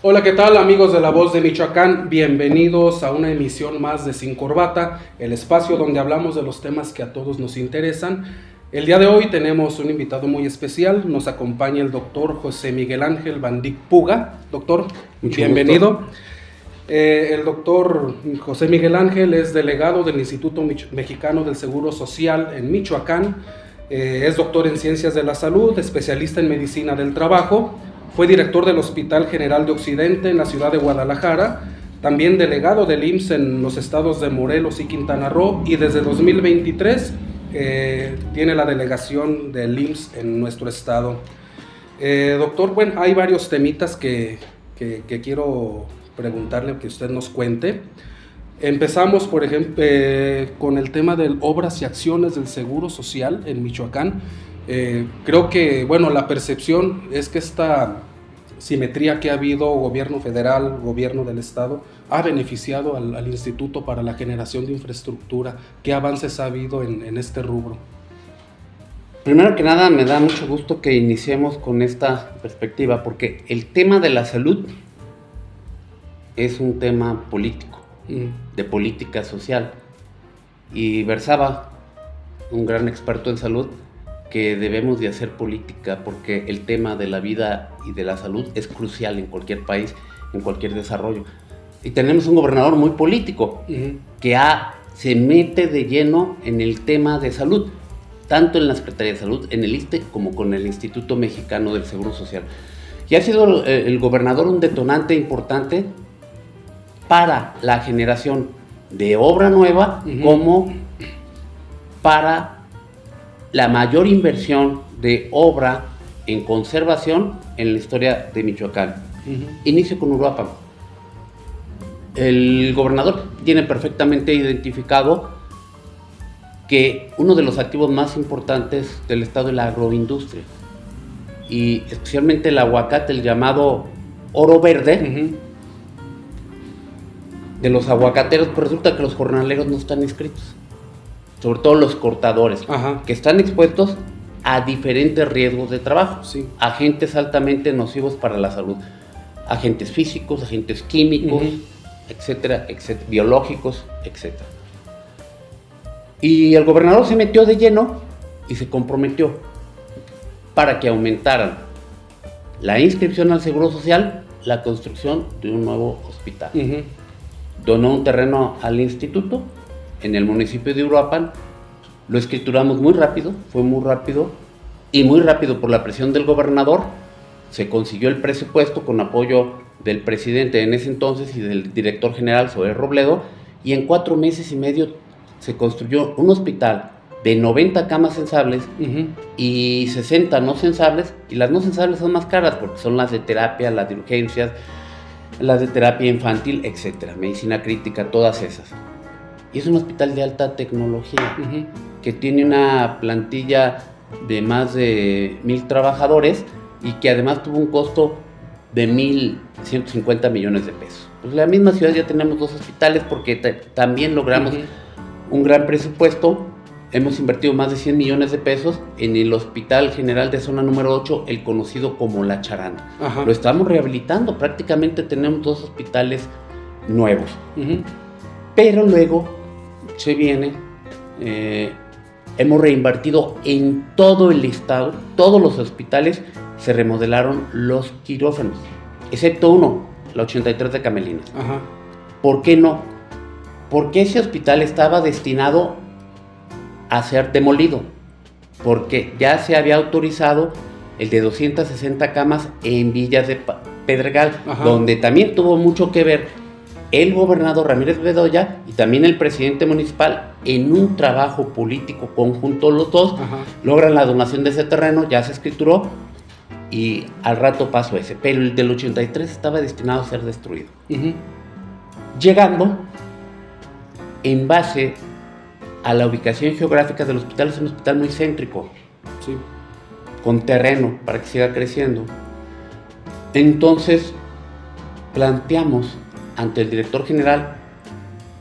Hola, ¿qué tal amigos de La Voz de Michoacán? Bienvenidos a una emisión más de Sin Corbata, el espacio donde hablamos de los temas que a todos nos interesan. El día de hoy tenemos un invitado muy especial, nos acompaña el doctor José Miguel Ángel Bandic Puga. Doctor, Mucho bienvenido. gusto. El doctor José Miguel Ángel es delegado del Instituto Mexicano del Seguro Social en Michoacán, es doctor en Ciencias de la Salud, especialista en Medicina del Trabajo. Fue director del Hospital General de Occidente en la ciudad de Guadalajara, también delegado del IMSS en los estados de Morelos y Quintana Roo, y desde 2023 tiene la delegación del IMSS en nuestro estado. Doctor, bueno, hay varios temitas que quiero preguntarle, que usted nos cuente. Empezamos, por ejemplo, con el tema de obras y acciones del Seguro Social en Michoacán. Creo que, bueno, la percepción es que esta simetría que ha habido, gobierno federal, gobierno del estado, ha beneficiado al instituto para la generación de infraestructura. ¿Qué avances ha habido en este rubro? Primero que nada, me da mucho gusto que iniciemos con esta perspectiva, porque el tema de la salud es un tema político, de política social. Y versaba un gran experto en salud que debemos de hacer política porque el tema de la vida y de la salud es crucial en cualquier país, en cualquier desarrollo. Y tenemos un gobernador muy político que se mete de lleno en el tema de salud, tanto en la Secretaría de Salud, en el ISSSTE, como con el Instituto Mexicano del Seguro Social. Y ha sido el gobernador un detonante importante para la generación de obra nueva, como para la mayor inversión de obra en conservación en la historia de Michoacán. Inicio con Uruapan. El gobernador tiene perfectamente identificado que uno de los activos más importantes del estado es la agroindustria, y especialmente el aguacate, el llamado oro verde. De los aguacateros, pues resulta que los jornaleros no están inscritos, sobre todo los cortadores, que están expuestos a diferentes riesgos de trabajo, agentes altamente nocivos para la salud, agentes físicos, agentes químicos, etcétera, etcétera, biológicos, etcétera. Y el gobernador se metió de lleno y se comprometió para que aumentaran la inscripción al Seguro Social, la construcción de un nuevo hospital. Donó un terreno al instituto en el municipio de Uruapan, lo escrituramos muy rápido, fue muy rápido, y muy rápido por la presión del gobernador se consiguió el presupuesto con apoyo del presidente en ese entonces y del director general Zoé Robledo, y en 4 meses y medio se construyó un hospital de 90 camas sensables y 60 no sensables, y las no sensables son más caras porque son las de terapia, las de urgencias, las de terapia infantil, etcétera, medicina crítica, todas esas. Y es un hospital de alta tecnología que tiene una plantilla de más de 1,000 trabajadores y que además tuvo un costo de 1,150 millones de pesos. Pues en la misma ciudad ya tenemos 2 hospitales porque también logramos un gran presupuesto. Hemos invertido más de 100 millones de pesos en el Hospital General de Zona número 8, el conocido como La Charanda. Lo estamos rehabilitando, prácticamente tenemos 2 hospitales nuevos. Pero luego se viene, hemos reinvertido en todo el estado, todos los hospitales se remodelaron los quirófanos, excepto uno, la 83 de Camelinas. ¿Por qué no? Porque ese hospital estaba destinado a ser demolido, porque ya se había autorizado el de 260 camas en Villas de Pedregal, donde también tuvo mucho que ver el gobernador Ramírez Bedoya y también el presidente municipal. En un trabajo político conjunto los dos logran la donación de ese terreno, ya se escrituró y al rato pasó ese, pero el del 83 estaba destinado a ser destruido. Llegando en base a la ubicación geográfica del hospital, es un hospital muy céntrico, con terreno para que siga creciendo. Entonces planteamos ante el director general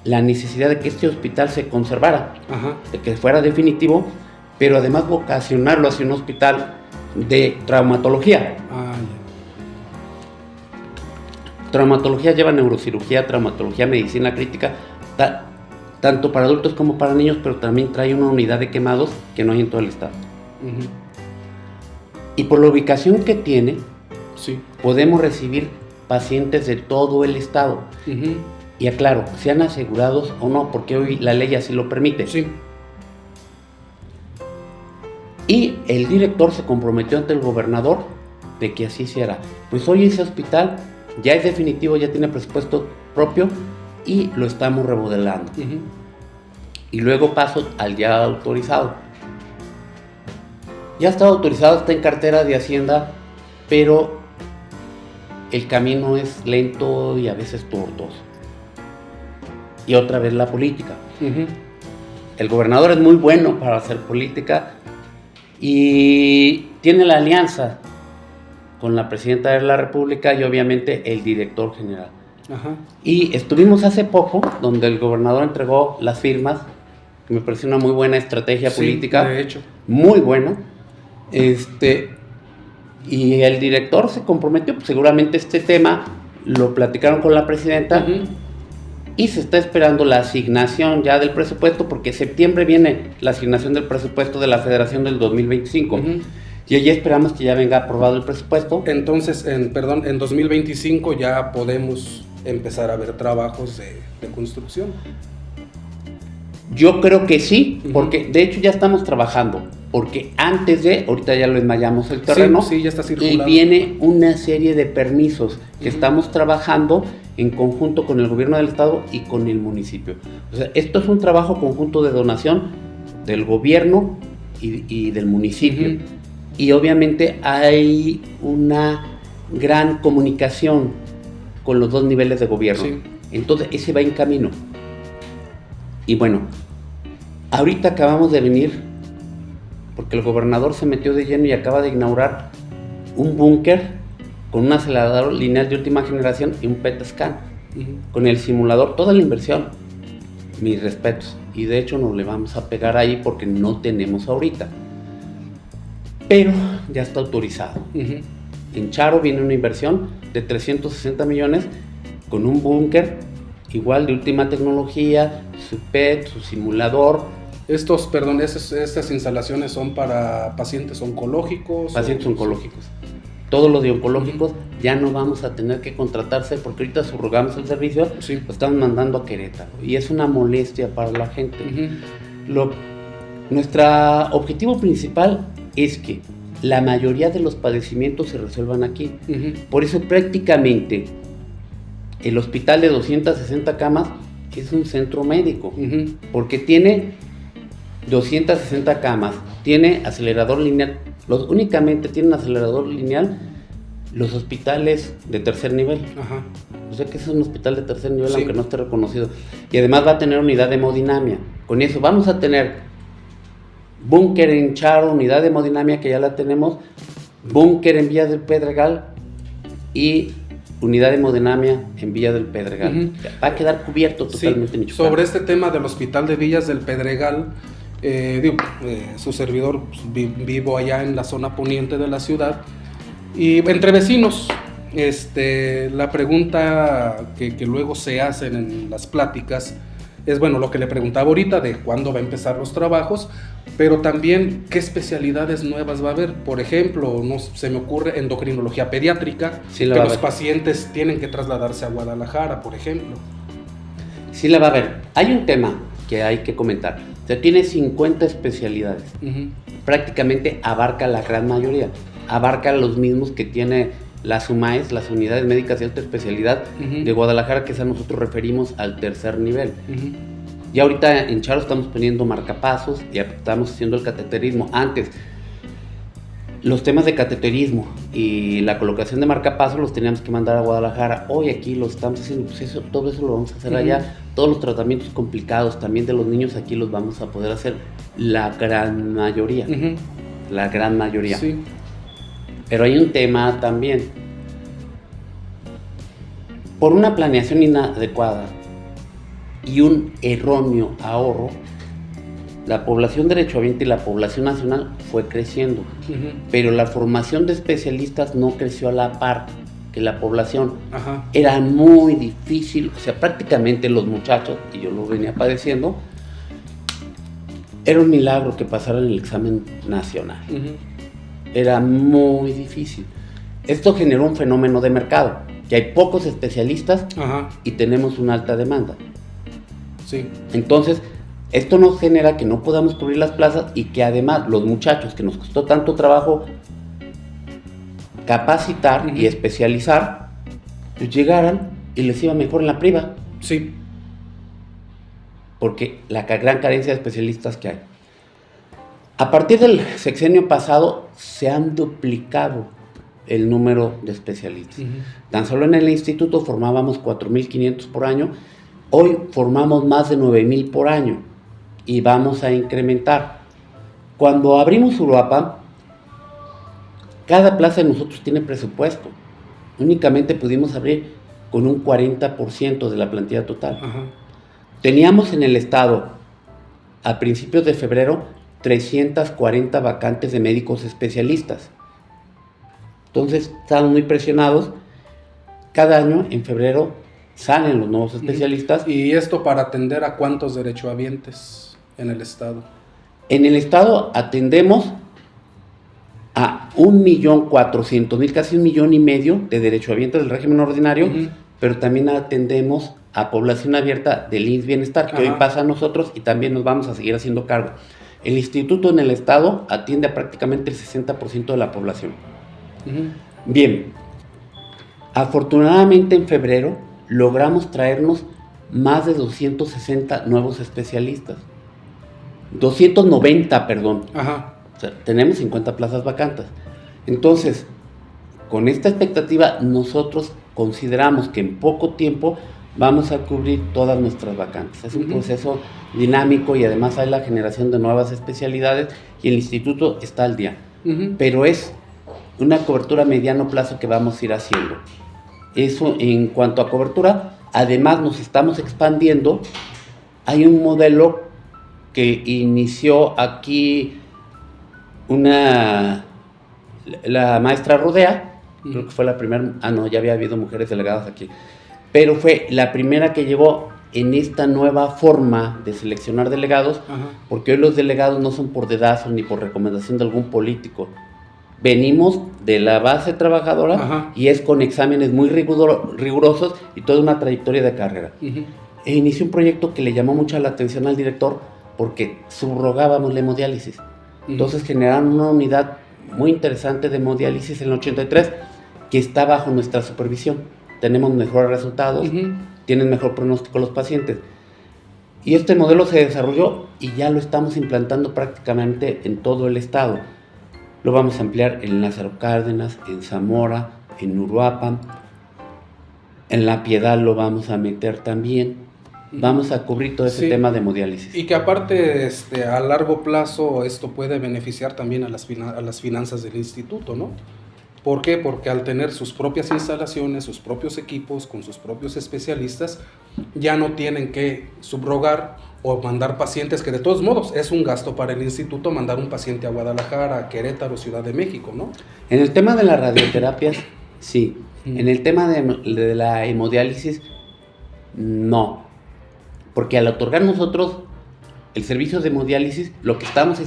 la necesidad de que este hospital se conservara, de que fuera definitivo, pero además vocacionarlo hacia un hospital de traumatología. Traumatología lleva neurocirugía, traumatología, medicina crítica, tanto para adultos como para niños, pero también trae una unidad de quemados que no hay en todo el estado. Uh-huh. Y por la ubicación que tiene, sí, podemos recibir pacientes de todo el estado. Uh-huh. Y aclaro, sean asegurados o no, porque hoy la ley así lo permite. Sí. Y el director se comprometió ante el gobernador de que así se hará. Pues hoy ese hospital ya es definitivo, ya tiene presupuesto propio y lo estamos remodelando. Uh-huh. Y luego paso al ya autorizado. Ya está autorizado, está en cartera de Hacienda, pero el camino es lento y a veces tortuoso. Y otra vez la política. Uh-huh. El gobernador es muy bueno para hacer política y tiene la alianza con la presidenta de la República y obviamente el director general. Uh-huh. Y estuvimos hace poco donde el gobernador entregó las firmas, que me pareció una muy buena estrategia política. De hecho. Muy buena. Y el director se comprometió, pues seguramente este tema lo platicaron con la presidenta. Uh-huh. Y se está esperando la asignación ya del presupuesto, porque en septiembre viene la asignación del presupuesto de la Federación del 2025. Uh-huh. Y allí esperamos que ya venga aprobado el presupuesto. Entonces, en 2025 ya podemos empezar a ver trabajos de construcción. Yo creo que sí, porque de hecho ya estamos trabajando, porque antes ahorita ya lo enmayamos el terreno, sí, ya está circulando. Y viene una serie de permisos que estamos trabajando en conjunto con el gobierno del estado y con el municipio. O sea, esto es un trabajo conjunto de donación del gobierno y del municipio. Uh-huh. Y obviamente hay una gran comunicación con los dos niveles de gobierno. Sí. Entonces ese va en camino. Y bueno, ahorita acabamos de venir, porque el gobernador se metió de lleno y acaba de inaugurar un búnker con un acelerador lineal de última generación y un PET scan. Uh-huh. Con el simulador, toda la inversión. Mis respetos. Y de hecho nos le vamos a pegar ahí porque no tenemos ahorita. Pero ya está autorizado. Uh-huh. En Charo viene una inversión de 360 millones con un búnker igual de última tecnología, su PET, su simulador. Estas instalaciones son para pacientes oncológicos. Pacientes oncológicos. Todos los de oncológicos ya no vamos a tener que contratarse porque ahorita subrogamos el servicio, sí. Lo estamos mandando a Querétaro y es una molestia para la gente. Uh-huh. Nuestro objetivo principal es que la mayoría de los padecimientos se resuelvan aquí. Uh-huh. Por eso prácticamente el hospital de 260 camas es un centro médico, uh-huh. Porque tiene 260 camas, tiene acelerador lineal. Únicamente tienen acelerador lineal los hospitales de tercer nivel. Ajá. O sea que es un hospital de tercer nivel, sí. Aunque no esté reconocido. Y además va a tener unidad de hemodinamia. Con eso vamos a tener búnker en Charo, unidad de hemodinamia que ya la tenemos, búnker en Villa del Pedregal y unidad de hemodinamia en Villa del Pedregal. Uh-huh. Va a quedar cubierto totalmente, sí. Michoacán. Sobre este tema del hospital de Villas del Pedregal, su servidor, vivo allá en la zona poniente de la ciudad y entre vecinos, la pregunta que luego se hacen en las pláticas es, bueno, lo que le preguntaba ahorita de cuándo va a empezar los trabajos, pero también qué especialidades nuevas va a haber. Por ejemplo, se me ocurre endocrinología pediátrica, sí, que los pacientes tienen que trasladarse a Guadalajara, por ejemplo. Sí la va a haber. Hay un tema que hay que comentar. O sea, tiene 50 especialidades. Uh-huh. Prácticamente abarca la gran mayoría. Abarca los mismos que tiene las UMAES, las unidades médicas de alta especialidad, uh-huh. De Guadalajara, que es a nosotros referimos al tercer nivel. Uh-huh. Y ahorita en Charo estamos poniendo marcapasos y estamos haciendo el cateterismo. Antes, los temas de cateterismo y la colocación de marcapasos los teníamos que mandar a Guadalajara. Hoy aquí lo estamos haciendo, pues todo eso lo vamos a hacer uh-huh. allá. Todos los tratamientos complicados también de los niños aquí los vamos a poder hacer la gran mayoría. Uh-huh. La gran mayoría. Sí. Pero hay un tema también. Por una planeación inadecuada y un erróneo ahorro, la población derechohabiente y la población nacional fue creciendo. Uh-huh. Pero la formación de especialistas no creció a la par que la población. Ajá. Era muy difícil, o sea, prácticamente los muchachos, y yo lo venía padeciendo, era un milagro que pasaran el examen nacional. Era muy difícil. Esto generó un fenómeno de mercado, que hay pocos especialistas y tenemos una alta demanda. Sí. Entonces, esto nos genera que no podamos cubrir las plazas y que además los muchachos que nos costó tanto trabajo capacitar y especializar, pues llegaran y les iba mejor en la priva. Sí. Porque la gran carencia de especialistas que hay. A partir del sexenio pasado se han duplicado el número de especialistas. Tan solo en el instituto formábamos 4,500 por año, hoy formamos más de 9,000 por año y vamos a incrementar. Cuando abrimos Uruapan, cada plaza de nosotros tiene presupuesto. Únicamente pudimos abrir con un 40% de la plantilla total. Teníamos en el estado, a principios de febrero, 340 vacantes de médicos especialistas. Entonces, estábamos muy presionados. Cada año, en febrero, salen los nuevos especialistas. ¿Y esto para atender a cuántos derechohabientes en el estado? En el estado atendemos a 1,400,000, casi 1,5 millones de derechohabientes del régimen ordinario, pero también atendemos a población abierta del IMSS Bienestar, que hoy pasa a nosotros y también nos vamos a seguir haciendo cargo. El instituto en el estado atiende a prácticamente el 60% de la población. Bien, afortunadamente en febrero logramos traernos más de 260 nuevos especialistas. 290, perdón. O sea, tenemos 50 plazas vacantes. Entonces, con esta expectativa, nosotros consideramos que en poco tiempo vamos a cubrir todas nuestras vacantes. Es un proceso dinámico y además hay la generación de nuevas especialidades y el instituto está al día. Pero es una cobertura a mediano plazo que vamos a ir haciendo. Eso en cuanto a cobertura. Además nos estamos expandiendo. Hay un modelo que inició aquí la maestra Rodea, creo que fue la primera, ya había habido mujeres delegadas aquí, pero fue la primera que llegó en esta nueva forma de seleccionar delegados, porque hoy los delegados no son por dedazo ni por recomendación de algún político. Venimos de la base trabajadora y es con exámenes muy rigurosos y toda una trayectoria de carrera. E inició un proyecto que le llamó mucho la atención al director porque subrogábamos la hemodiálisis. Entonces generaron una unidad muy interesante de hemodiálisis en el 83 que está bajo nuestra supervisión. Tenemos mejores resultados, tienen mejor pronóstico los pacientes. Y este modelo se desarrolló y ya lo estamos implantando prácticamente en todo el estado. Lo vamos a ampliar en Lázaro Cárdenas, en Zamora, en Uruapan, en La Piedad lo vamos a meter también. Vamos a cubrir todo ese tema de hemodiálisis. Y que aparte, a largo plazo, esto puede beneficiar también a las finanzas del instituto, ¿no? ¿Por qué? Porque al tener sus propias instalaciones, sus propios equipos, con sus propios especialistas, ya no tienen que subrogar o mandar pacientes, que de todos modos es un gasto para el instituto mandar un paciente a Guadalajara, a Querétaro, Ciudad de México, ¿no? En el tema de las radioterapias, sí. En el tema de la hemodiálisis, no. Porque al otorgar nosotros el servicio de hemodiálisis, lo que estamos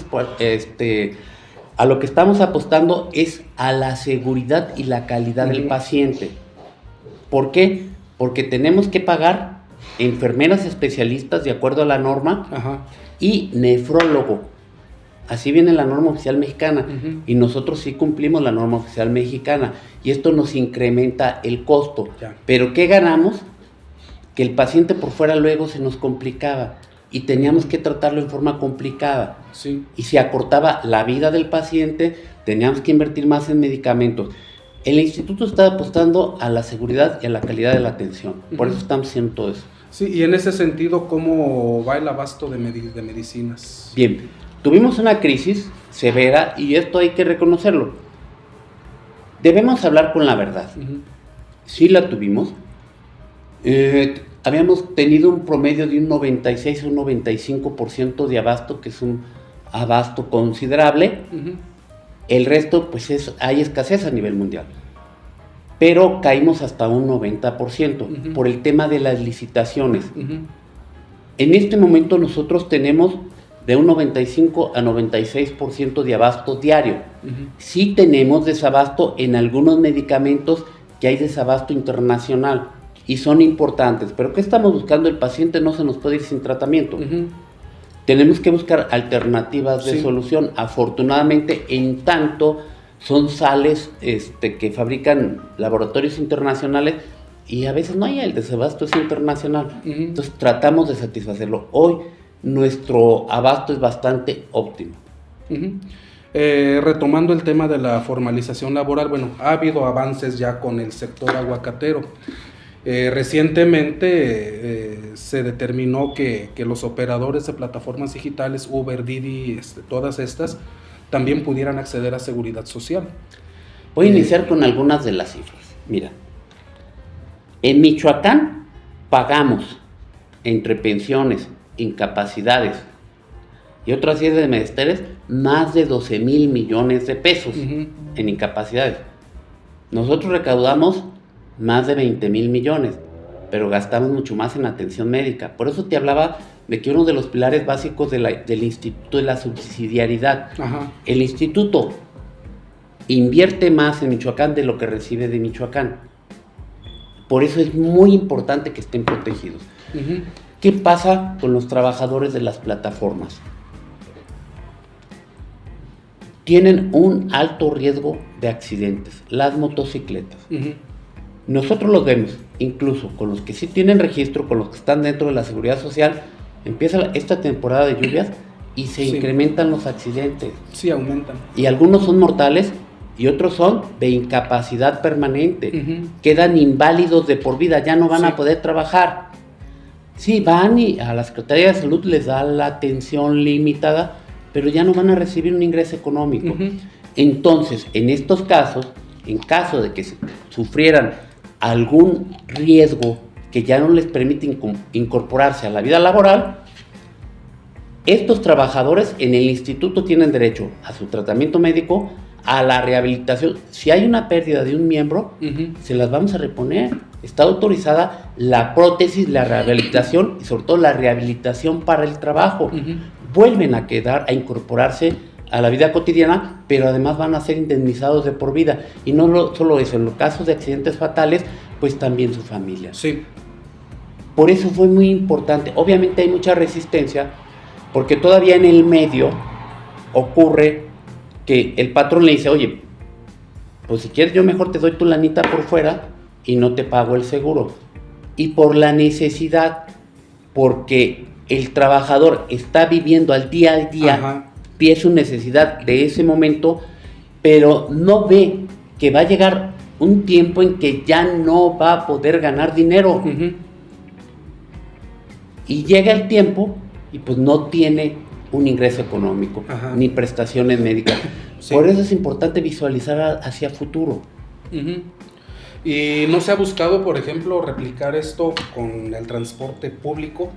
a lo que estamos apostando es a la seguridad y la calidad del paciente. ¿Por qué? Porque tenemos que pagar enfermeras especialistas de acuerdo a la norma y nefrólogo. Así viene la norma oficial mexicana y nosotros sí cumplimos la norma oficial mexicana y esto nos incrementa el costo. Pero ¿qué ganamos? Que el paciente por fuera luego se nos complicaba y teníamos que tratarlo en forma complicada. Y se acortaba la vida del paciente, teníamos que invertir más en medicamentos. El instituto está apostando a la seguridad y a la calidad de la atención. Por eso estamos haciendo todo eso. Sí, y en ese sentido, ¿cómo va el abasto de medicinas? Bien, tuvimos una crisis severa y esto hay que reconocerlo. Debemos hablar con la verdad. Sí la tuvimos. Habíamos tenido un promedio de un 96 o un 95% de abasto, que es un abasto considerable. El resto, pues hay escasez a nivel mundial. pero caímos hasta un 90% por el tema de las licitaciones. En este momento nosotros tenemos de un 95 a 96% de abasto diario. Sí tenemos desabasto en algunos medicamentos que hay desabasto internacional y son importantes, pero ¿qué estamos buscando? El paciente no se nos puede ir sin tratamiento. Tenemos que buscar alternativas de solución. Afortunadamente, en tanto son sales que fabrican laboratorios internacionales y a veces no hay, el desabasto es internacional. Entonces tratamos de satisfacerlo. Hoy nuestro abasto es bastante óptimo. Retomando el tema de la formalización laboral, bueno, ha habido avances ya con el sector aguacatero. Recientemente se determinó que los operadores de plataformas digitales, Uber, Didi, todas estas, también pudieran acceder a seguridad social. Voy a iniciar con algunas de las cifras. Mira, en Michoacán pagamos entre pensiones, incapacidades y otras serie de menesteres más de 12,000 millones de pesos en incapacidades. Nosotros recaudamos más de 20,000 millones, pero gastamos mucho más en atención médica. Por eso te hablaba de que uno de los pilares básicos del instituto es la subsidiariedad. El instituto invierte más en Michoacán de lo que recibe de Michoacán. Por eso es muy importante que estén protegidos. ¿Qué pasa con los trabajadores de las plataformas? Tienen un alto riesgo de accidentes, las motocicletas. Nosotros los vemos, incluso con los que sí tienen registro, con los que están dentro de la seguridad social, empieza esta temporada de lluvias y se incrementan los accidentes. Sí, aumentan. Y algunos son mortales y otros son de incapacidad permanente. Quedan inválidos de por vida, ya no van a poder trabajar. Sí, van y a la Secretaría de Salud les da la atención limitada, pero ya no van a recibir un ingreso económico. Entonces, en estos casos, en caso de que sufrieran algún riesgo que ya no les permite incorporarse a la vida laboral, estos trabajadores en el instituto tienen derecho a su tratamiento médico, a la rehabilitación. Si hay una pérdida de un miembro, se las vamos a reponer. Está autorizada la prótesis, la rehabilitación y sobre todo la rehabilitación para el trabajo. Vuelven a incorporarse a la vida cotidiana, pero además van a ser indemnizados de por vida. Y no solo eso, en los casos de accidentes fatales, pues también su familia. Sí. Por eso fue muy importante. Obviamente hay mucha resistencia, porque todavía en el medio ocurre que el patrón le dice, oye, pues si quieres yo mejor te doy tu lanita por fuera y no te pago el seguro. Y por la necesidad, porque el trabajador está viviendo al día, pide su necesidad de ese momento, pero no ve que va a llegar un tiempo en que ya no va a poder ganar dinero. Y llega el tiempo y pues no tiene un ingreso económico, ni prestaciones médicas. Por eso es importante visualizar hacia futuro. ¿Y no se ha buscado, por ejemplo, replicar esto con el transporte público?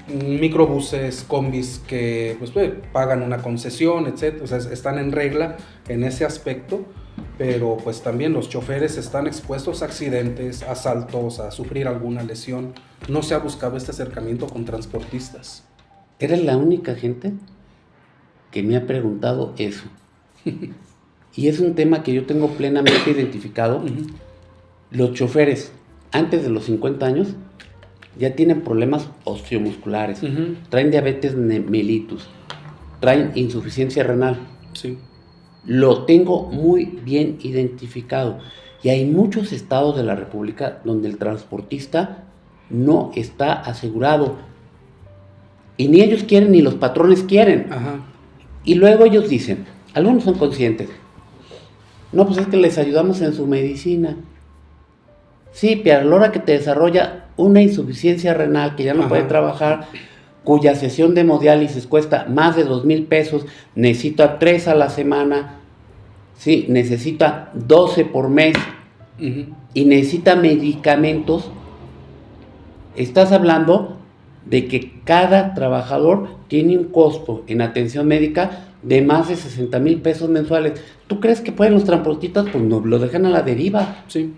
Microbuses, combis que pues, pagan una concesión, etcétera, o sea, están en regla en ese aspecto, pero pues también los choferes están expuestos a accidentes, asaltos, a sufrir alguna lesión. ¿No se ha buscado este acercamiento con transportistas? Eres la única gente que me ha preguntado eso. Y es un tema que yo tengo plenamente identificado. Los choferes antes de los 50 años ya tienen problemas osteomusculares, traen diabetes mellitus, traen insuficiencia renal. Lo tengo muy bien identificado. Y hay muchos estados de la República donde el transportista no está asegurado. Y ni ellos quieren ni los patrones quieren. Y luego ellos dicen, algunos son conscientes, no, pues es que les ayudamos en su medicina. Sí, pero a la hora que te desarrolla una insuficiencia renal que ya no puede trabajar, cuya sesión de hemodiálisis cuesta más de 2,000 pesos, necesita 3 a la semana, sí, necesita 12 por mes y necesita medicamentos, estás hablando de que cada trabajador tiene un costo en atención médica de más de 60,000 pesos mensuales. ¿Tú crees que pueden los transportistas? Pues no, lo dejan a la deriva. Sí.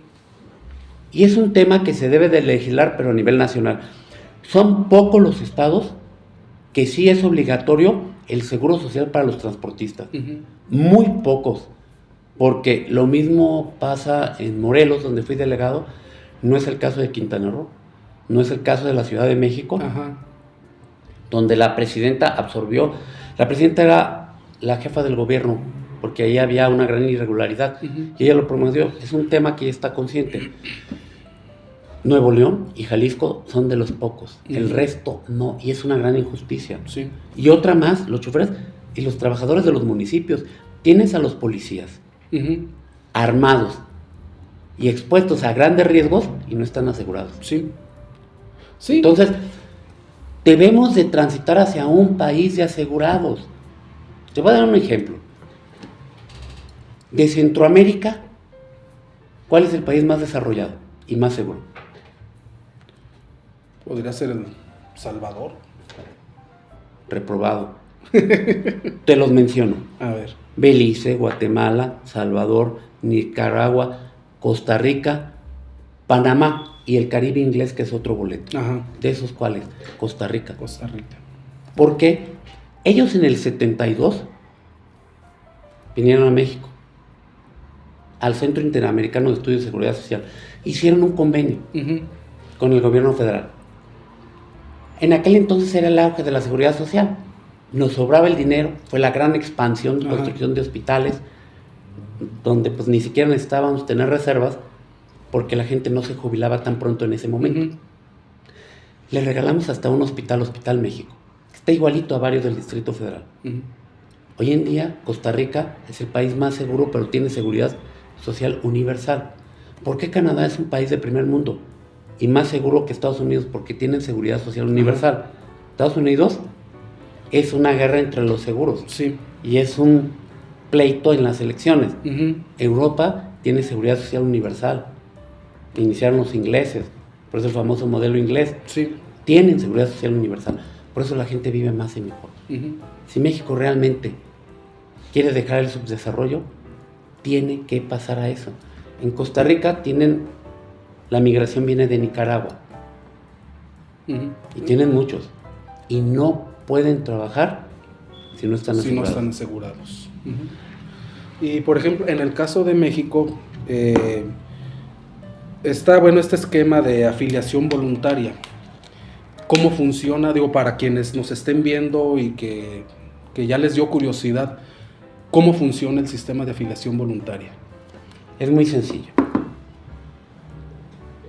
Y es un tema que se debe de legislar, pero a nivel nacional. Son pocos los estados que sí es obligatorio el seguro social para los transportistas. Muy pocos. Porque lo mismo pasa en Morelos, donde fui delegado. No es el caso de Quintana Roo. No es el caso de la Ciudad de México. Donde la presidenta absorbió. La presidenta era la jefa del gobierno, porque ahí había una gran irregularidad. Y ella lo promovió. Es un tema que ella está consciente. Nuevo León y Jalisco son de los pocos. El resto no. Y es una gran injusticia. Sí. Y otra más, los choferes y los trabajadores de los municipios. Tienes a los policías armados y expuestos a grandes riesgos y no están asegurados. Sí. Sí. Entonces, debemos de transitar hacia un país de asegurados. Te voy a dar un ejemplo. De Centroamérica, ¿cuál es el país más desarrollado y más seguro? Podría ser El Salvador. Reprobado. Te los menciono. A ver. Belice, Guatemala, Salvador, Nicaragua, Costa Rica, Panamá y el Caribe inglés, que es otro boleto. ¿De esos cuáles? Costa Rica. Costa Rica. ¿Por qué? Ellos en el 72 vinieron a México, al Centro Interamericano de Estudios de Seguridad Social. Hicieron un convenio con el gobierno federal. En aquel entonces era el auge de la seguridad social. Nos sobraba el dinero, fue la gran expansión, construcción de hospitales, donde pues ni siquiera necesitábamos tener reservas, porque la gente no se jubilaba tan pronto en ese momento. Le regalamos hasta un hospital, Hospital México, que está igualito a varios del Distrito Federal. Hoy en día, Costa Rica es el país más seguro, pero tiene seguridad social universal. ¿Por qué Canadá es un país de primer mundo y más seguro que Estados Unidos? Porque tienen seguridad social universal. Estados Unidos es una guerra entre los seguros. Sí. Y es un pleito en las elecciones. Europa tiene seguridad social universal. Iniciaron los ingleses, por eso el famoso modelo inglés. Sí. Tienen seguridad social universal. Por eso la gente vive más y mejor. Si México realmente quiere dejar el subdesarrollo, tiene que pasar a eso. En Costa Rica la migración viene de Nicaragua. Y tienen muchos. Y no pueden trabajar si no están asegurados. Y por ejemplo, en el caso de México, está este esquema de afiliación voluntaria. ¿Cómo funciona? Digo, para quienes nos estén viendo y que ya les dio curiosidad, ¿cómo funciona el sistema de afiliación voluntaria? Es muy sencillo.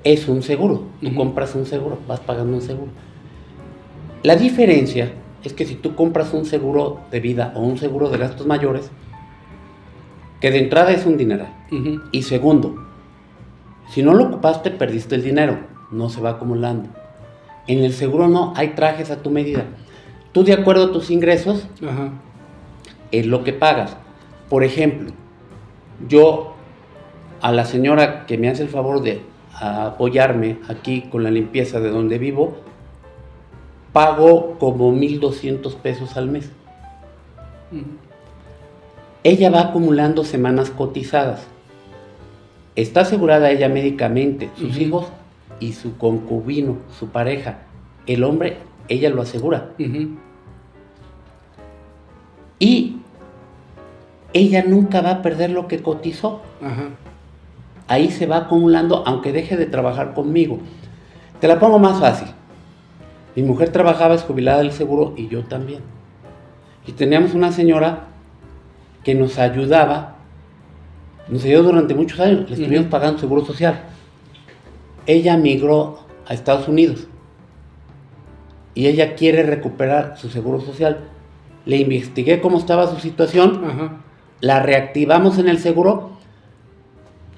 Es un seguro. Tú compras un seguro, vas pagando un seguro. La diferencia es que si tú compras un seguro de vida o un seguro de gastos mayores, que de entrada es un dineral. Y segundo, si no lo ocupaste, perdiste el dinero, no se va acumulando. En el seguro no, hay trajes a tu medida. Tú, de acuerdo a tus ingresos, es lo que pagas. Por ejemplo, yo a la señora que me hace el favor de apoyarme aquí con la limpieza de donde vivo, pago como 1,200 pesos al mes. Ella va acumulando semanas cotizadas. Está asegurada ella médicamente, sus hijos y su concubino, su pareja. El hombre, ella lo asegura. Y ella nunca va a perder lo que cotizó. Ahí se va acumulando, aunque deje de trabajar conmigo. Te la pongo más fácil. Mi mujer trabajaba, es jubilada del seguro, y yo también. Y teníamos una señora que nos ayudaba, nos ayudó durante muchos años, le estuvimos pagando seguro social. Ella migró a Estados Unidos y ella quiere recuperar su seguro social. Le investigué cómo estaba su situación, la reactivamos en el seguro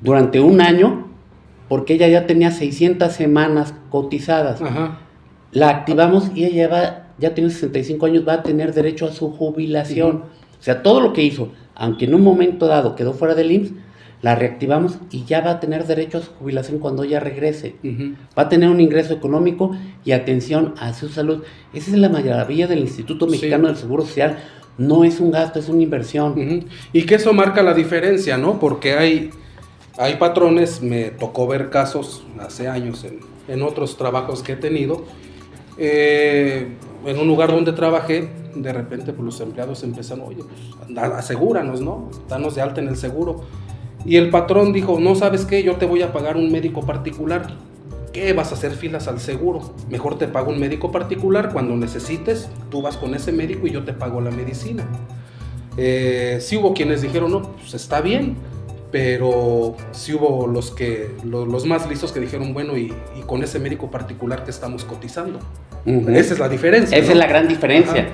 durante un año, porque ella ya tenía 600 semanas cotizadas. La activamos y ella ya tiene 65 años, va a tener derecho a su jubilación. O sea, todo lo que hizo, aunque en un momento dado quedó fuera del IMSS, la reactivamos y ya va a tener derecho a su jubilación cuando ella regrese. Va a tener un ingreso económico y atención a su salud. Esa es la maravilla del Instituto Mexicano del Seguro Social. No es un gasto, es una inversión. Uh-huh. Y que eso marca la diferencia, ¿no? Porque hay patrones, me tocó ver casos hace años en otros trabajos que he tenido, en un lugar donde trabajé, de repente pues, los empleados empezaron, oye, pues asegúranos, ¿no? Danos de alta en el seguro. Y el patrón dijo, no, ¿sabes qué? Yo te voy a pagar un médico particular. ¿Qué? ¿Vas a hacer filas al seguro? Mejor te pago un médico particular, cuando necesites, tú vas con ese médico y yo te pago la medicina. Sí hubo quienes dijeron, no, pues está bien, pero sí hubo los más listos que dijeron, bueno, y con ese médico particular que estamos cotizando. Uh-huh. Esa es la diferencia. Esa, ¿no?, es la gran diferencia. Ajá.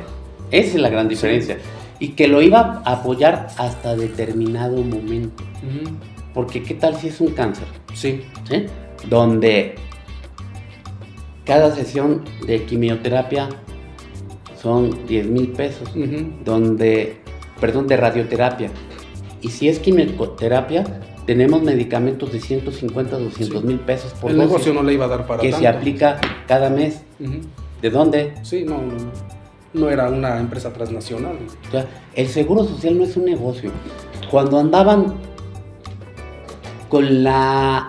Esa es la gran diferencia. Sí. Y que lo iba a apoyar hasta determinado momento. Uh-huh. Porque ¿qué tal si es un cáncer? Sí. ¿Sí? Donde cada sesión de quimioterapia son 10,000 pesos. Uh-huh. De radioterapia. Y si es quimioterapia, tenemos medicamentos de 150, 200 mil pesos por dosis. El negocio no le iba a dar para que tanto. Se aplica cada mes. Uh-huh. ¿De dónde? Sí, no era una empresa transnacional. O sea, el seguro social no es un negocio. Cuando andaban con la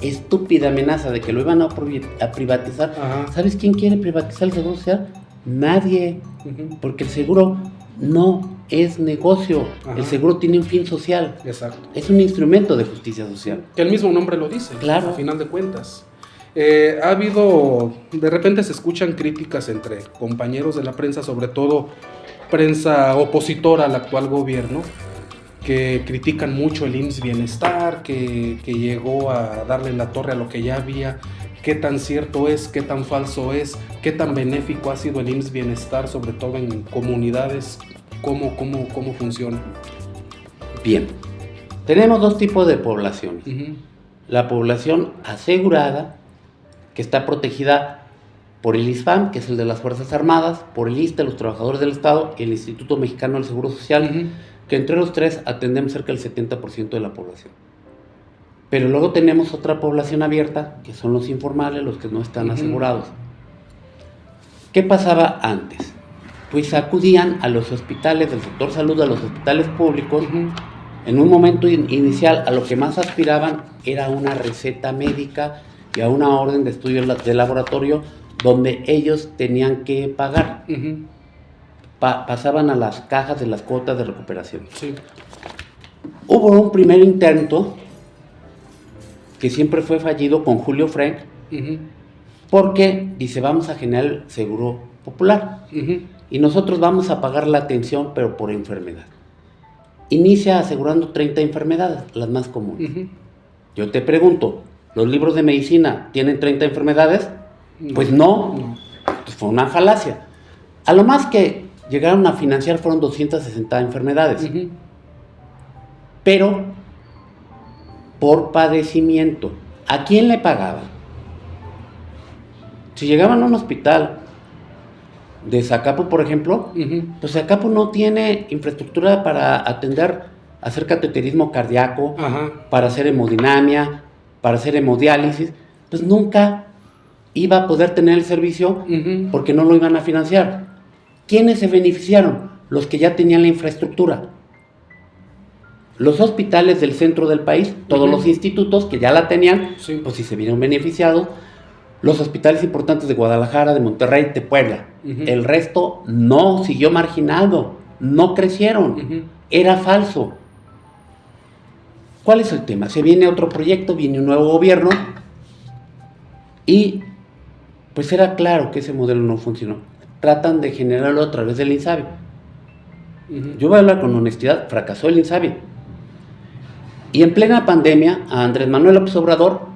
estúpida amenaza de que lo iban a privatizar, ajá, ¿sabes quién quiere privatizar el seguro social? Nadie. Uh-huh. Porque el seguro no es negocio. Ajá. El seguro tiene un fin social. Exacto. Es un instrumento de justicia social. Que el mismo nombre lo dice. Claro. A final de cuentas. Ha habido, de repente se escuchan críticas entre compañeros de la prensa, sobre todo prensa opositora al actual gobierno, que critican mucho el IMSS Bienestar, que llegó a darle en la torre a lo que ya había. ¿Qué tan cierto es? ¿Qué tan falso es? ¿Qué tan benéfico ha sido el IMSS Bienestar, sobre todo en comunidades? ¿Cómo funciona? Bien, tenemos dos tipos de poblaciones. Uh-huh. La población asegurada, que está protegida por el ISFAM, que es el de las Fuerzas Armadas, por el ISSSTE, los trabajadores del Estado, y el Instituto Mexicano del Seguro Social, uh-huh, que entre los tres atendemos cerca del 70% de la población. Pero luego tenemos otra población abierta, que son los informales, los que no están, uh-huh, asegurados. ¿Qué pasaba antes? Pues acudían a los hospitales del sector salud, a los hospitales públicos. Uh-huh. En un momento inicial, a lo que más aspiraban era una receta médica y a una orden de estudio de laboratorio donde ellos tenían que pagar. Uh-huh. Pasaban a las cajas de las cuotas de recuperación. Sí. Hubo un primer intento que siempre fue fallido con Julio Frenk, uh-huh, porque dice, vamos a generar el seguro popular, uh-huh, y nosotros vamos a pagar la atención, pero por enfermedad. Inicia asegurando 30 enfermedades, las más comunes. Uh-huh. Yo te pregunto, ¿los libros de medicina tienen 30 enfermedades? No. Pues no. Pues fue una falacia. A lo más que llegaron a financiar fueron 260 enfermedades. Uh-huh. Pero por padecimiento. ¿A quién le pagaban? Si llegaban a un hospital de Zacapu, por ejemplo, uh-huh, pues Zacapu no tiene infraestructura para atender, hacer cateterismo cardíaco, uh-huh, para hacer hemodinamia, para hacer hemodiálisis, pues nunca iba a poder tener el servicio, uh-huh, porque no lo iban a financiar. ¿Quiénes se beneficiaron? Los que ya tenían la infraestructura. Los hospitales del centro del país, todos, uh-huh, los institutos que ya la tenían, sí, pues sí se vieron beneficiados. Los hospitales importantes de Guadalajara, de Monterrey, de Puebla. Uh-huh. El resto no, siguió marginado, no crecieron, uh-huh, era falso. ¿Cuál es el tema? Se viene otro proyecto, viene un nuevo gobierno y pues era claro que ese modelo no funcionó. Tratan de generarlo a través del INSABI. Uh-huh. Yo voy a hablar con honestidad, fracasó el INSABI. Y en plena pandemia, a Andrés Manuel López Obrador,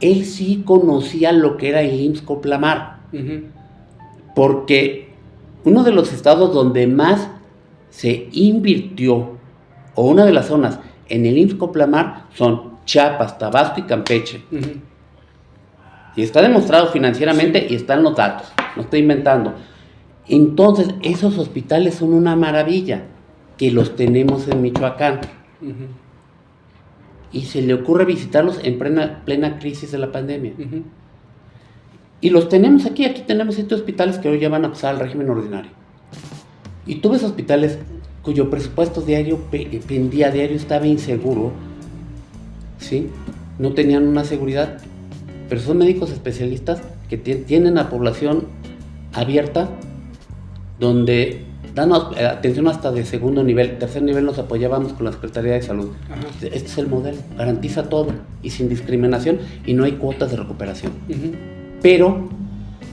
él sí conocía lo que era el IMSS Coplamar. Uh-huh. Porque uno de los estados donde más se invirtió, o una de las zonas en el IMSS Coplamar, son Chiapas, Tabasco y Campeche. Uh-huh. Y está demostrado financieramente, sí, y están los datos, no estoy inventando. Entonces, esos hospitales son una maravilla, que los tenemos en Michoacán. Uh-huh. Y se le ocurre visitarlos en plena crisis de la pandemia. Uh-huh. Y los tenemos aquí tenemos 7 hospitales que hoy ya van a pasar al régimen ordinario. Y tú ves hospitales cuyo presupuesto diario pendía diario, estaba inseguro, ¿sí? No tenían una seguridad, pero son médicos especialistas que tienen a población abierta, donde dan atención hasta de segundo nivel, tercer nivel nos apoyábamos con la Secretaría de Salud. Ajá. Este es el modelo, garantiza todo y sin discriminación y no hay cuotas de recuperación. Pero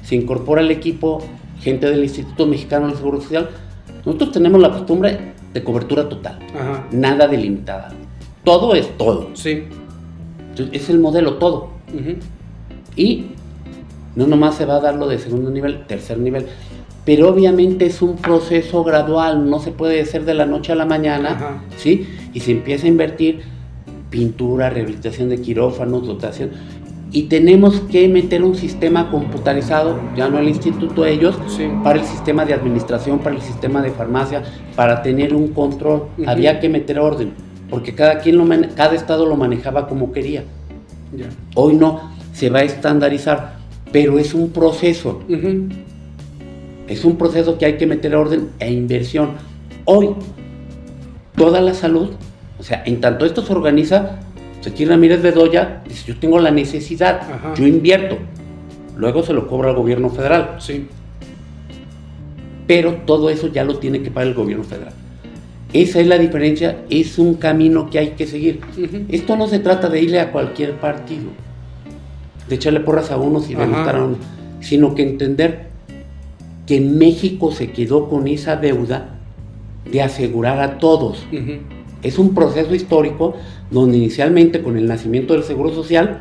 se incorpora al equipo gente del Instituto Mexicano del Seguro Social. Nosotros tenemos la costumbre de cobertura total, ajá, nada delimitada. Todo es todo. Sí. Entonces, es el modelo todo. Y no nomás se va a dar lo de segundo nivel, tercer nivel, pero obviamente es un proceso gradual, no se puede hacer de la noche a la mañana, ajá, ¿sí? Y se empieza a invertir pintura, rehabilitación de quirófanos, dotación. Y tenemos que meter un sistema computarizado, ya no el instituto ellos, sí, para el sistema de administración, para el sistema de farmacia, para tener un control. Había que meter orden, porque cada estado lo manejaba como quería. Yeah. Hoy no, se va a estandarizar, pero es un proceso. Es un proceso que hay que meter orden e inversión. Hoy, toda la salud, o sea, en tanto esto se organiza, Aquí Ramírez Bedoya dice, yo tengo la necesidad, ajá, yo invierto, luego se lo cobra al gobierno federal. Sí. Pero todo eso ya lo tiene que pagar el gobierno federal. Esa es la diferencia, es un camino que hay que seguir. Esto no se trata de irle a cualquier partido, de echarle porras a unos y de gustar a unos, sino que entender que México se quedó con esa deuda de asegurar a todos. Es un proceso histórico donde inicialmente con el nacimiento del Seguro Social,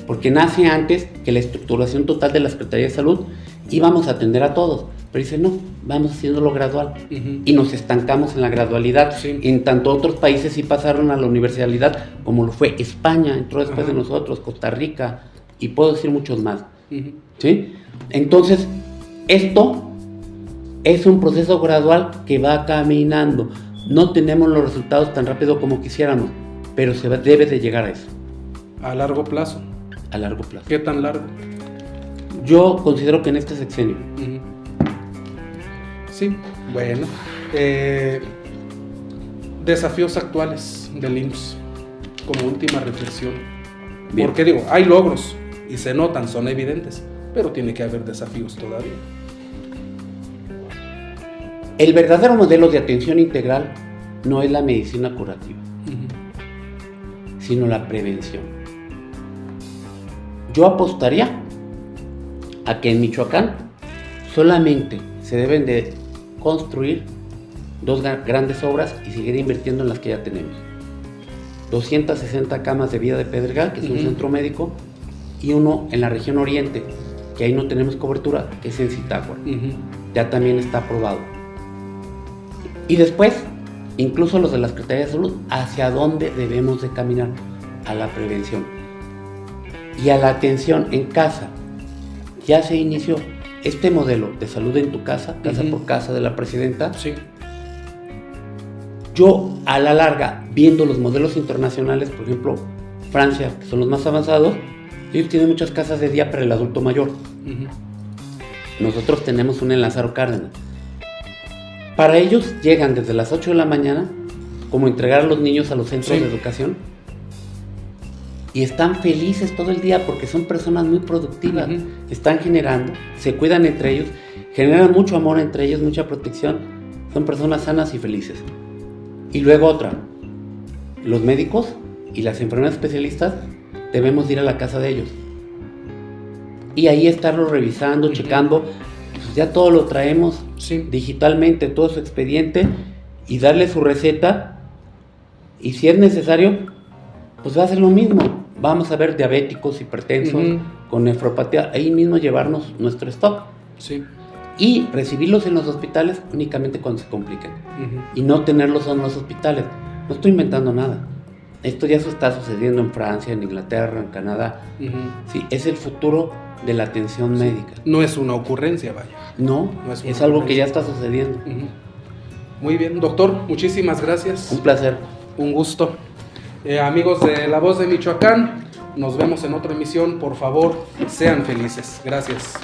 porque nace antes que la estructuración total de la Secretaría de Salud, íbamos a atender a todos, pero dice no, vamos haciéndolo gradual y nos estancamos en la gradualidad. Sí. En tanto otros países sí pasaron a la universalidad, como lo fue España, entró después de nosotros, Costa Rica y puedo decir muchos más. ¿Sí? Entonces, esto es un proceso gradual que va caminando. No tenemos los resultados tan rápido como quisiéramos, pero debe de llegar a eso. ¿A largo plazo? A largo plazo. ¿Qué tan largo? Yo considero que en este sexenio. Sí, bueno. Desafíos actuales del IMSS, como última reflexión. Bien. Porque digo, hay logros y se notan, son evidentes, pero tiene que haber desafíos todavía. El verdadero modelo de atención integral no es la medicina curativa, sino la prevención. Yo apostaría a que en Michoacán solamente se deben de construir 2 grandes obras y seguir invirtiendo en las que ya tenemos. 260 camas de Villa de Pedregal, que es un centro médico, y uno en la región oriente, que ahí no tenemos cobertura, que es en Zitácuaro. Ya también está aprobado. Y después, incluso los de la Secretaría de Salud, ¿hacia dónde debemos de caminar? A la prevención y a la atención en casa. Ya se inició este modelo de salud en tu casa, casa por casa de la presidenta. Sí. Yo, a la larga, viendo los modelos internacionales, por ejemplo, Francia, que son los más avanzados, ellos tienen muchas casas de día para el adulto mayor. Nosotros tenemos una en Lázaro Cárdenas. Para ellos llegan desde las 8 de la mañana, como entregar a los niños a los centros de educación, y están felices todo el día porque son personas muy productivas, están generando, se cuidan entre ellos, generan mucho amor entre ellos, mucha protección, son personas sanas y felices. Y luego otra, los médicos y las enfermeras especialistas debemos ir a la casa de ellos y ahí estarlo revisando, checando. Pues ya todo lo traemos digitalmente, todo su expediente, y darle su receta, y si es necesario pues va a ser lo mismo. Vamos a ver diabéticos, hipertensos, con nefropatía, ahí mismo llevarnos nuestro stock. Y recibirlos en los hospitales únicamente cuando se compliquen. Y no tenerlos en los hospitales. No estoy inventando nada. Esto ya se está sucediendo en Francia, en Inglaterra, en Canadá. Sí, es el futuro de la atención médica. No es una ocurrencia, vaya. No es algo que ya está sucediendo. Muy bien, doctor, muchísimas gracias. Un placer. Un gusto. Amigos de La Voz de Michoacán, nos vemos en otra emisión. Por favor, sean felices. Gracias.